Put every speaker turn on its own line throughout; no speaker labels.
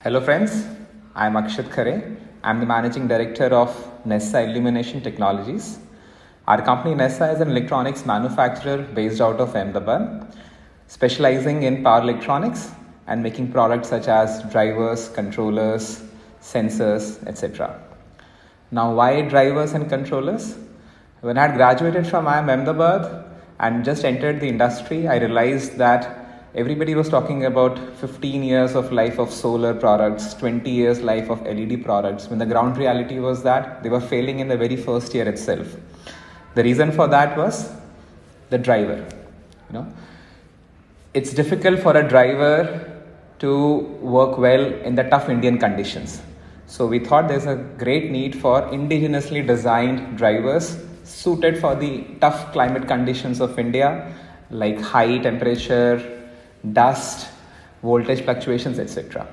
Hello friends, I'm Akshat Khare. I'm the Managing Director of Nessa Illumination Technologies. Our company Nessa is an electronics manufacturer based out of Ahmedabad, specializing in power electronics and making products such as drivers, controllers, sensors, etc. Now, why drivers and controllers? When I had graduated from IIM Ahmedabad and just entered the industry, I realized that everybody was talking about 15 years of life of solar products, 20 years life of LED products, when the ground reality was that they were failing in the very first year itself. The reason for that was the driver. It's difficult for a driver to work well in the tough Indian conditions. So we thought there's a great need for indigenously designed drivers suited for the tough climate conditions of India, like high temperature, dust, voltage fluctuations, etc.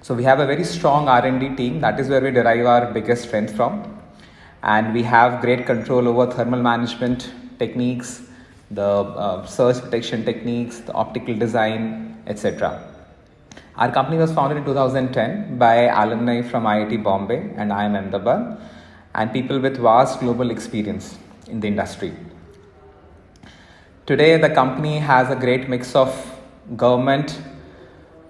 So we have a very strong R&D team. That is where we derive our biggest strength from. And we have great control over thermal management techniques, the surge protection techniques, the optical design, etc. Our company was founded in 2010 by alumni from IIT Bombay and IIM Ahmedabad, and people with vast global experience in the industry. Today, the company has a great mix of government,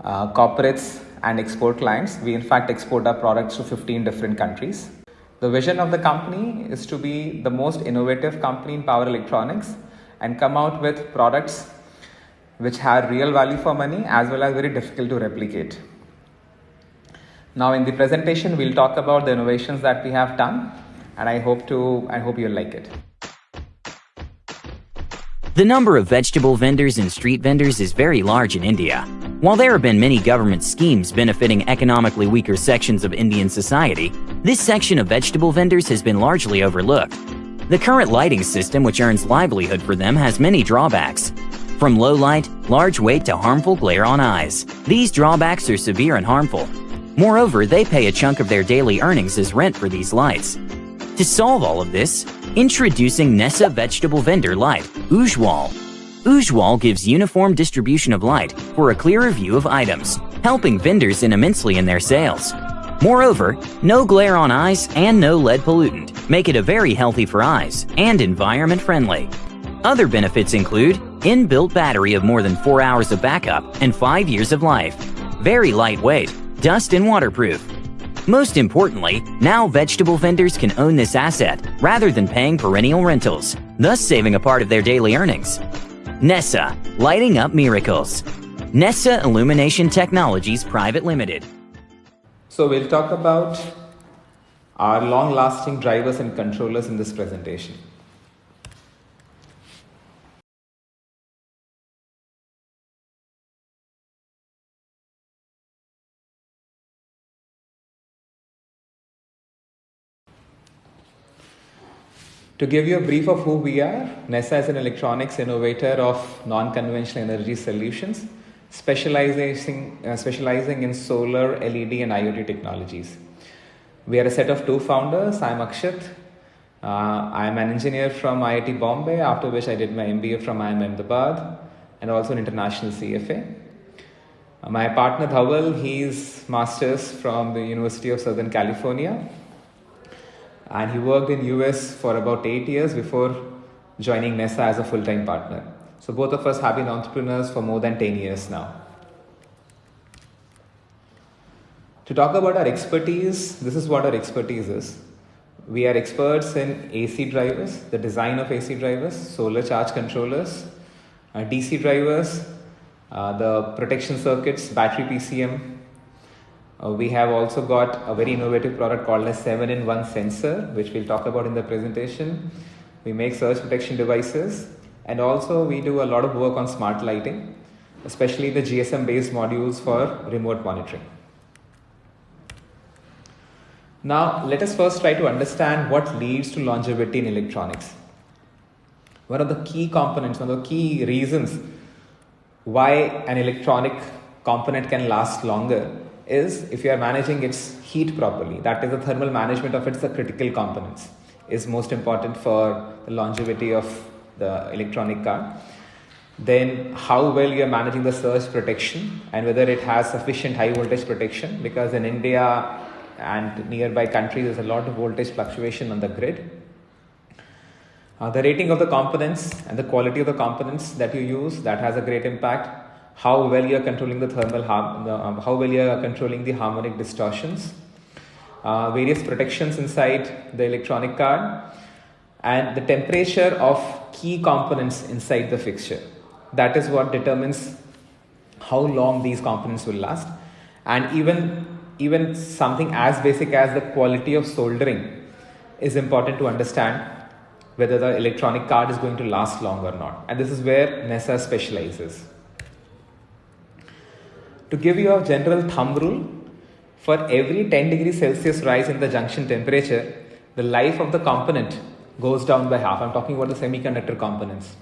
corporates, and export clients. We in fact export our products to 15 different countries. The vision of the company is to be the most innovative company in power electronics and come out with products which have real value for money as well as very difficult to replicate. Now in the presentation, we'll talk about the innovations that we have done, and I hope you'll like it.
The number of vegetable vendors and street vendors is very large in India. While there have been many government schemes benefiting economically weaker sections of Indian society, this section of vegetable vendors has been largely overlooked. The current lighting system, which earns livelihood for them, has many drawbacks. From low light, large weight to harmful glare on eyes. These drawbacks are severe and harmful. Moreover, they pay a chunk of their daily earnings as rent for these lights. To solve all of this, introducing Nessa Vegetable Vendor Light, Ujjwal. Ujjwal gives uniform distribution of light for a clearer view of items, helping vendors immensely in their sales. Moreover, no glare on eyes and no lead pollutant make it a very healthy for eyes and environment friendly. Other benefits include inbuilt battery of more than 4 hours of backup and 5 years of life. Very lightweight, dust and waterproof. Most importantly, now vegetable vendors can own this asset rather than paying perennial rentals, thus saving a part of their daily earnings. Nessa, lighting up miracles. Nessa Illumination Technologies Private Limited.
So we'll talk about our long-lasting drivers and controllers in this presentation. To give you a brief of who we are, Nessa is an electronics innovator of non-conventional energy solutions, specializing in solar, LED and IoT technologies. We are a set of two founders. I'm Akshat. I'm an engineer from IIT Bombay, after which I did my MBA from IIM Ahmedabad and also an international CFA. My partner Dhawal, he's master's from the University of Southern California. And he worked in US for about 8 years before joining Nessa as a full-time partner. So both of us have been entrepreneurs for more than 10 years now. To talk about our expertise, this is what our expertise is. We are experts in AC drivers, the design of AC drivers, solar charge controllers, DC drivers, the protection circuits, battery PCM. We have also got a very innovative product called a 7-in-1 sensor, which we'll talk about in the presentation. We make surge protection devices, and also we do a lot of work on smart lighting, especially the GSM based modules for remote monitoring. Now let us first try to understand what leads to longevity in electronics. One of the key components, one of the key reasons why an electronic component can last longer is if you are managing its heat properly. That is, the thermal management of its critical components is most important for the longevity of the electronic card. Then how well you're managing the surge protection and whether it has sufficient high voltage protection, because in India and nearby countries there's a lot of voltage fluctuation on the grid. The rating of the components and the quality of the components that you use, that has a great impact. How well you're controlling the thermal how well you're controlling the harmonic distortions. Various protections inside the electronic card, and the temperature of key components inside the fixture. That is what determines how long these components will last. And even something as basic as the quality of soldering is important to understand whether the electronic card is going to last long or not. And this is where NESA specializes. To give you a general thumb rule, for every 10 degrees Celsius rise in the junction temperature, the life of the component goes down by half. I'm talking about the semiconductor components.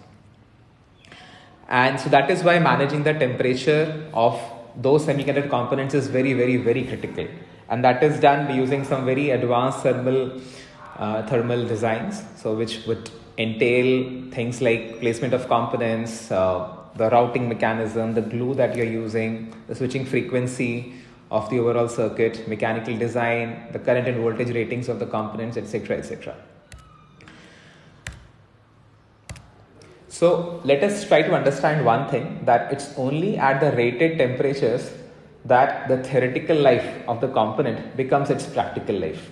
And so that is why managing the temperature of those semiconductor components is very, very, very critical. And that is done by using some very advanced thermal designs, so which would entail things like placement of components, the routing mechanism, the glue that you're using, the switching frequency of the overall circuit, mechanical design, the current and voltage ratings of the components, etc., etc. So let us try to understand one thing, that it's only at the rated temperatures that the theoretical life of the component becomes its practical life,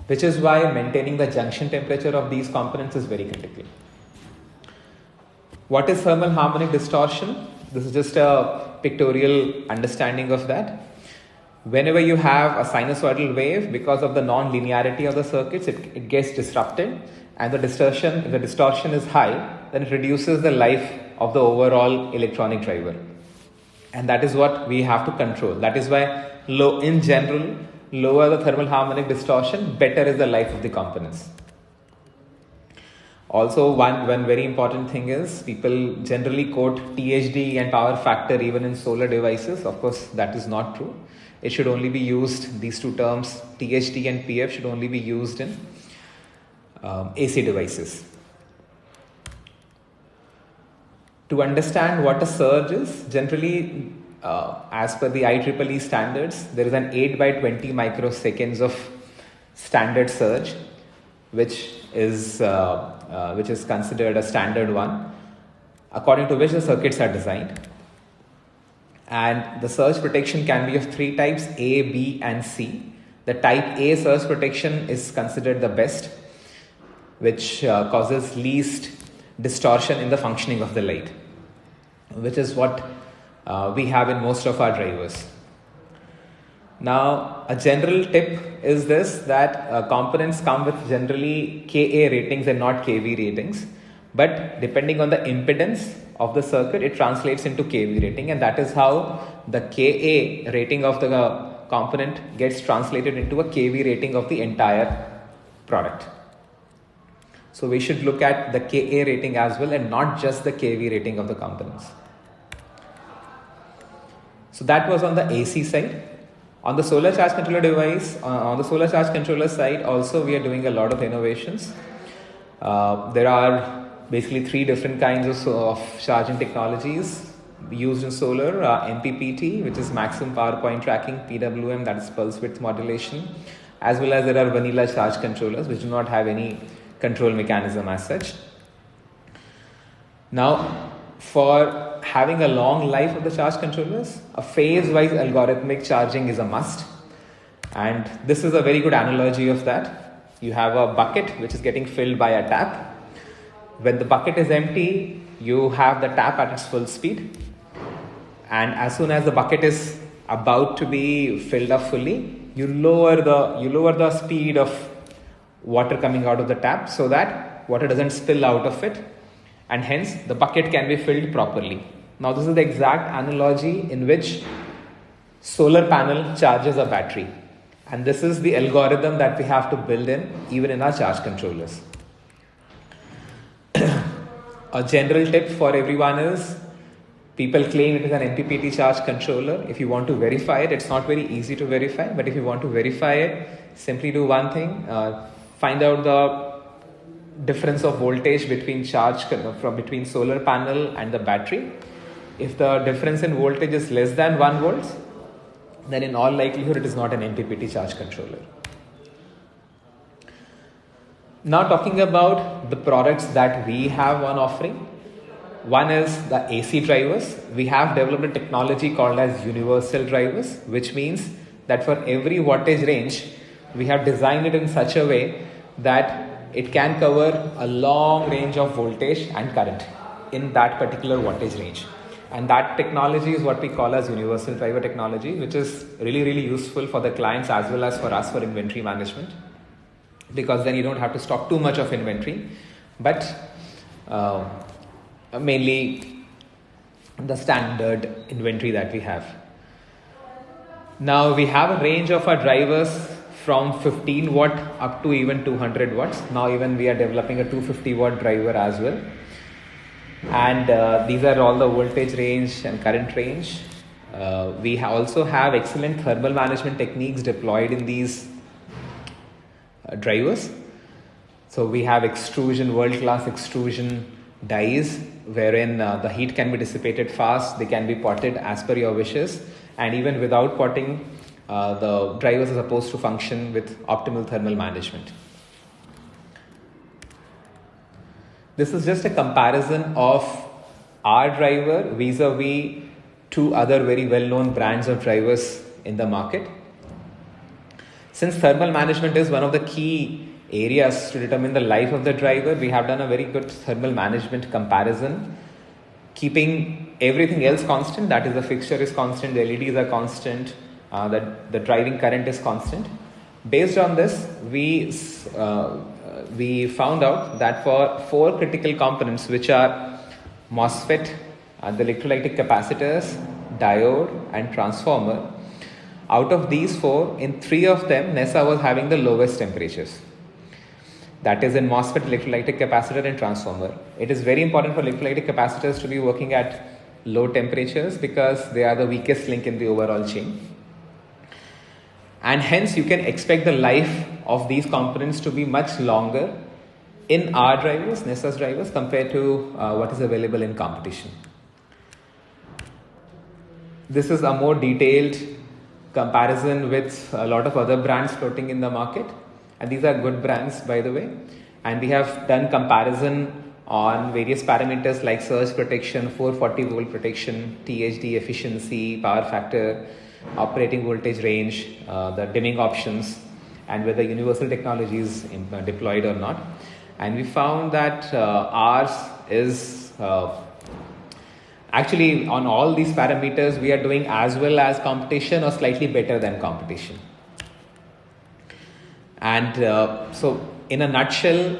which is why maintaining the junction temperature of these components is very critical. What is thermal harmonic distortion? This is just a pictorial understanding of that. Whenever you have a sinusoidal wave, because of the non-linearity of the circuits, it gets disrupted, and if the distortion is high, then it reduces the life of the overall electronic driver. And that is what we have to control. That is why in general, lower the thermal harmonic distortion, better is the life of the components. Also, one very important thing is people generally quote THD and power factor even in solar devices. Of course, that is not true. It should only be used, these two terms, THD and PF, should only be used in AC devices. To understand what a surge is, generally, as per the IEEE standards, there is an 8 by 20 microseconds of standard surge, which is considered a standard one, according to which the circuits are designed. And the surge protection can be of three types: A, B, and C. The type A surge protection is considered the best, which causes least distortion in the functioning of the light, which is what we have in most of our drivers. Now, a general tip is this, that components come with generally KA ratings and not KV ratings, but depending on the impedance of the circuit, it translates into KV rating, and that is how the KA rating of the component gets translated into a KV rating of the entire product. So we should look at the KA rating as well, and not just the KV rating of the components. So that was on the AC side. On the solar charge controller device, on the solar charge controller side also, we are doing a lot of innovations. There are basically three different kinds of charging technologies used in solar: MPPT, which is maximum power point tracking; PWM, that is pulse width modulation; as well as there are vanilla charge controllers, which do not have any control mechanism as such. Now, for having a long life of the charge controllers, a phase-wise algorithmic charging is a must. And this is a very good analogy of that. You have a bucket which is getting filled by a tap. When the bucket is empty, you have the tap at its full speed. And as soon as the bucket is about to be filled up fully, you lower the speed of water coming out of the tap so that water doesn't spill out of it, and hence the bucket can be filled properly. Now, this is the exact analogy in which solar panel charges a battery, and this is the algorithm that we have to build even in our charge controllers. A general tip for everyone is, people claim it is an MPPT charge controller. If you want to verify it, it's not very easy to verify, but if you want to verify it, simply do one thing: find out the difference of voltage between between solar panel and the battery. If the difference in voltage is less than 1 volts, then in all likelihood it is not an MPPT charge controller. Now talking about the products that we have on offering. One is the AC drivers. We have developed a technology called as universal drivers, which means that for every wattage range, we have designed it in such a way that it can cover a long range of voltage and current in that particular wattage range. And that technology is what we call as universal driver technology, which is really useful for the clients as well as for us for inventory management, because then you don't have to stock too much of inventory, but mainly the standard inventory that we have. Now we have a range of our drivers from 15 watt up to even 200 watts. Now even we are developing a 250 watt driver as well. And these are all the voltage range and current range. We also have excellent thermal management techniques deployed in these drivers. So we have extrusion, world-class extrusion dies, wherein the heat can be dissipated fast. They can be potted as per your wishes, and even without potting, the drivers are supposed to function with optimal thermal management. This is just a comparison of our driver vis-a-vis two other very well-known brands of drivers in the market. Since thermal management is one of the key areas to determine the life of the driver, we have done a very good thermal management comparison, keeping everything else constant. That is, the fixture is constant, the LEDs are constant, the driving current is constant. Based on this, we found out that for 4 critical components, which are MOSFET, the electrolytic capacitors, diode and transformer, out of these 4, in 3 of them, NESA was having the lowest temperatures. That is in MOSFET, electrolytic capacitor and transformer. It is very important for electrolytic capacitors to be working at low temperatures because they are the weakest link in the overall chain. And hence you can expect the life of these components to be much longer in our drivers, NESA's drivers, compared to what is available in competition. This is a more detailed comparison with a lot of other brands floating in the market, and these are good brands, by the way. And we have done comparison on various parameters like surge protection, 440 volt protection, THD efficiency, power factor, operating voltage range, the dimming options, and whether universal technology is deployed or not. And we found that ours is actually, on all these parameters, we are doing as well as competition or slightly better than competition. And so in a nutshell,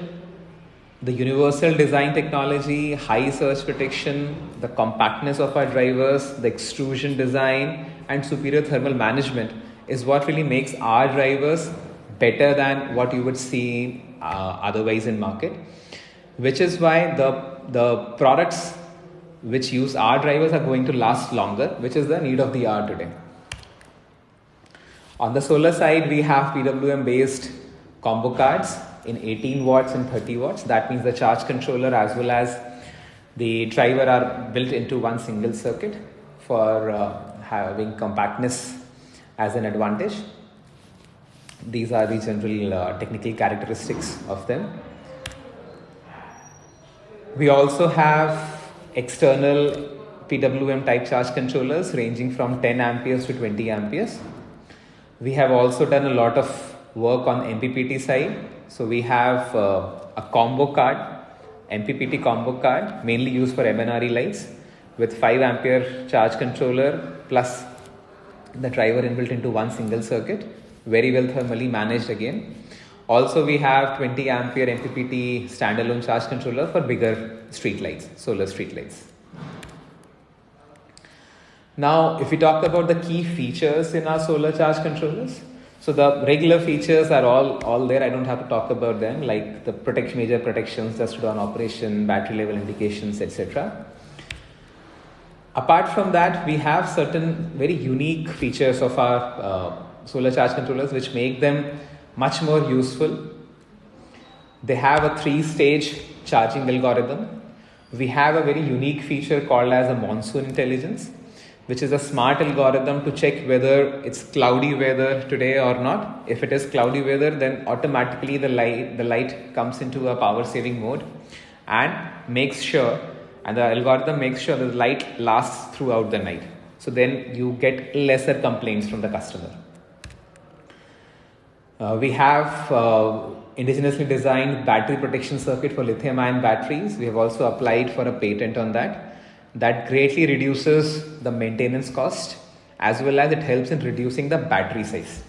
the universal design technology, high surge protection, the compactness of our drivers, the extrusion design and superior thermal management is what really makes our drivers better than what you would see otherwise in market, which is why the products which use our drivers are going to last longer, which is the need of the hour today. On the solar side, we have PWM based combo cards in 18 watts and 30 watts. That means the charge controller as well as the driver are built into one single circuit for having compactness as an advantage. These are the general technical characteristics of them. We also have external PWM type charge controllers ranging from 10 amperes to 20 amperes. We have also done a lot of work on MPPT side. So we have a combo card, MPPT combo card, mainly used for MNRE lights, with 5 ampere charge controller plus the driver inbuilt into one single circuit, very well thermally managed again. Also we have 20 ampere MPPT standalone charge controller for bigger street lights, solar street lights. Now if we talk about the key features in our solar charge controllers, so the regular features are all there. I don't have to talk about them, like the major protections, just on operation, battery level indications, etc. Apart from that, we have certain very unique features of our solar charge controllers which make them much more useful. They have a 3-stage charging algorithm. We have a very unique feature called as a monsoon intelligence, which is a smart algorithm to check whether it's cloudy weather today or not. If it is cloudy weather, then automatically the light comes into a power saving mode and the algorithm makes sure that the light lasts throughout the night. So then you get lesser complaints from the customer. We have indigenously designed battery protection circuit for lithium ion batteries. We have also applied for a patent on that. That greatly reduces the maintenance cost, as well as it helps in reducing the battery size.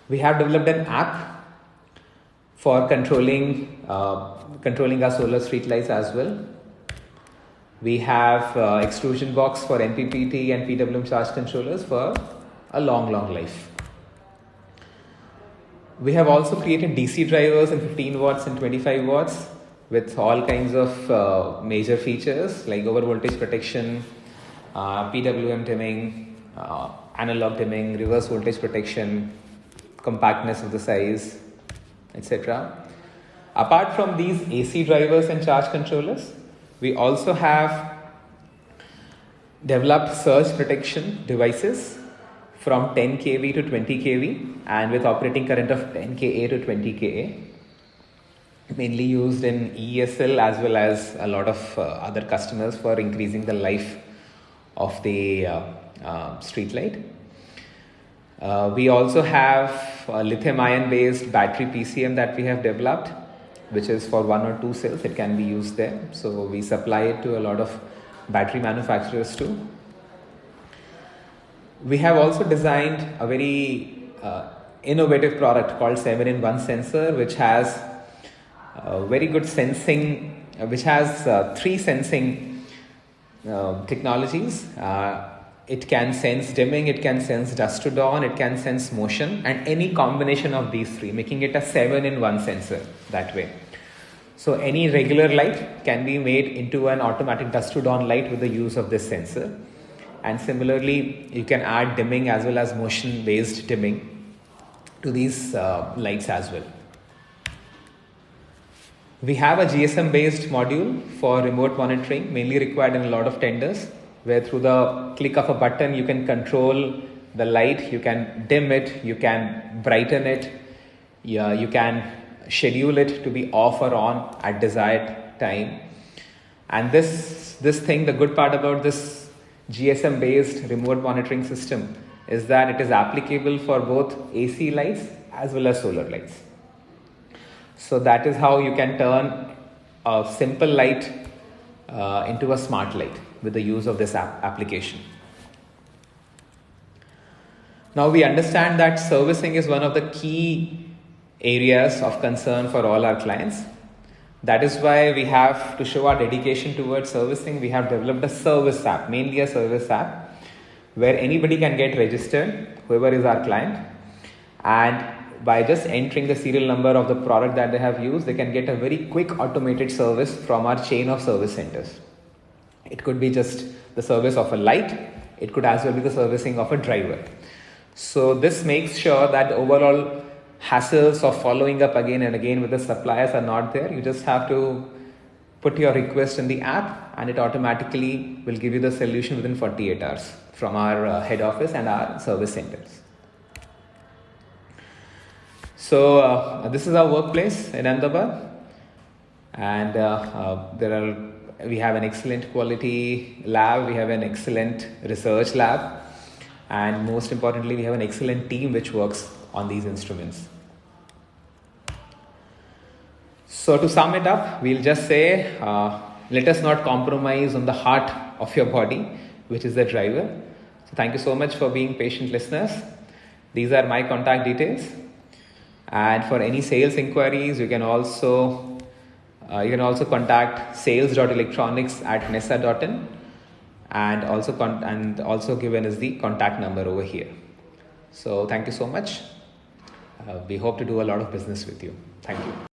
We have developed an app for controlling our solar street lights as well. We have extrusion box for MPPT and PWM charge controllers for a long life. We have also created DC drivers in 15 watts and 25 watts with all kinds of major features like over voltage protection, PWM dimming, analog dimming, reverse voltage protection, compactness of the size, etc. Apart from these AC drivers and charge controllers, we also have developed surge protection devices from 10 kV to 20 kV and with operating current of 10 kA to 20 kA, mainly used in ESL as well as a lot of other customers for increasing the life of the street light. We also have a lithium ion based battery PCM that we have developed, which is for 1 or 2 cells. It can be used there. So we supply it to a lot of battery manufacturers too. We have also designed a very innovative product called 7-in-1 sensor, which has very good sensing, which has 3 sensing technologies. It can sense dimming, it can sense dusk to dawn, it can sense motion, and any combination of these 3, making it a 7-in-1 sensor that way. So any regular light can be made into an automatic dusk to dawn light with the use of this sensor. And similarly, you can add dimming as well as motion based dimming to these lights as well. We have a GSM based module for remote monitoring, mainly required in a lot of tenders, where through the click of a button you can control the light, you can dim it, you can brighten it, you can schedule it to be off or on at desired time. And this thing, the good part about this GSM based remote monitoring system is that it is applicable for both AC lights as well as solar lights. So that is how you can turn a simple light into a smart light with the use of this application. Now we understand that servicing is one of the key areas of concern for all our clients. That is why we have to show our dedication towards servicing. We have developed a service app, mainly a service app, where anybody can get registered, whoever is our client, and by just entering the serial number of the product that they have used, they can get a very quick automated service from our chain of service centers. It could be just the service of a light, it could as well be the servicing of a driver. So this makes sure that overall hassles of following up again and again with the suppliers are not there. You just have to put your request in the app and it automatically will give you the solution within 48 hours from our head office and our service centers. So this is our workplace in Ahmedabad, and we have an excellent quality lab, we have an excellent research lab, and most importantly we have an excellent team which works on these instruments. So to sum it up, we'll just say, let us not compromise on the heart of your body, which is the driver. So thank you so much for being patient listeners. These are my contact details. And for any sales inquiries, you can also contact sales.electronics@nessa.in, and also given is the contact number over here. So thank you so much. We hope to do a lot of business with you. Thank you.